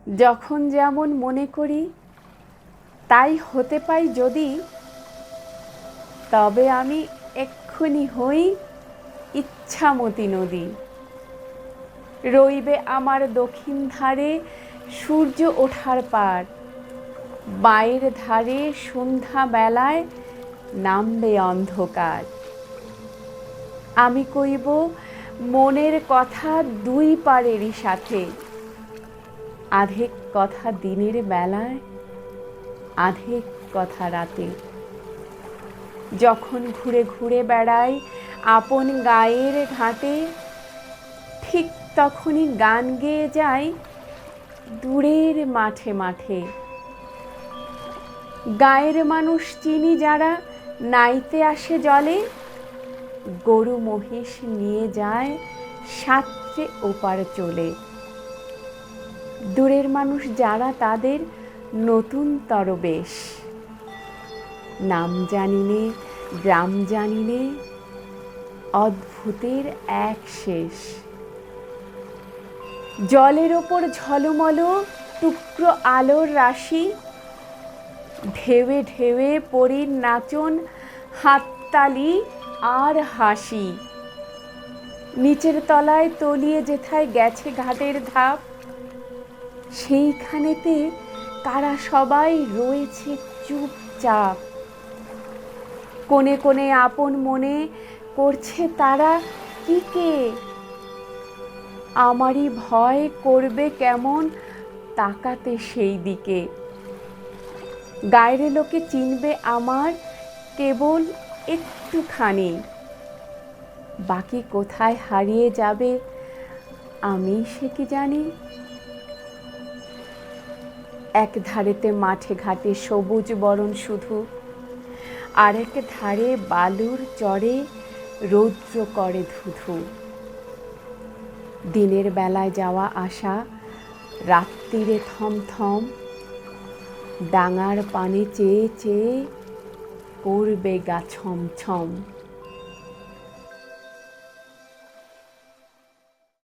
যখন যেমন মনে করি তাই হতে পাই যদি, তবে আমি এক্ষুনি হই ইচ্ছামতী নদী। রইবে আমার দক্ষিণ ধারে সূর্য ওঠার পার, বাঁয়ের ধারে সন্ধ্যা বেলায় নামবে অন্ধকার। আমি কইব মনের কথা দুই পারেরই সাথে, আধেক কথা দিনের বেলায়, আধেক কথা রাতে। যখন ঘুরে ঘুরে বেড়াই আপন গায়ের ঘাটে, ঠিক তখনই গান গেয়ে যাই দূরের মাঠে মাঠে। গায়ের মানুষ চিনি যারা নাইতে আসে জলে, গরু মহিষ নিয়ে যায় সাঁতরে ওপার চলে। দূরের মানুষ যারা তাদের নতুন তরবেশ, নাম জানিনে গ্রাম জানিনে অদ্ভুতের এক শেষ। জলের ওপর ঝলমল টুকরো আলোর রাশি, ঢেউয়ে ঢেউয়ে পরীর নাচন, হাততালি আর হাসি। নিচের তলায় তলিয়ে যেথায় গেছে ঘাটের ধাপ, সেইখানেতে তারা সবাই রয়েছে চুপচাপ। কোণে কোণে আপন মনে করছে তারা কি কে, আমারই ভয় করবে কেমন তাকাতে সেই দিকে। গায়ের লোকে চিনবে আমার কেবল একটুখানি, বাকি কোথায় হারিয়ে যাবে আমি সে কি জানি। এক ধারেতে মাঠে ঘাটে সবুজ বরণ শুধু, আরেক ধারে বালুর চরে রৌদ্র করে ধুধু। দিনের বেলায় যাওয়া আসা, রাত্রিরে থমথম, ডাঙার পানে চেয়ে চেয়ে করবে গা ছমছম।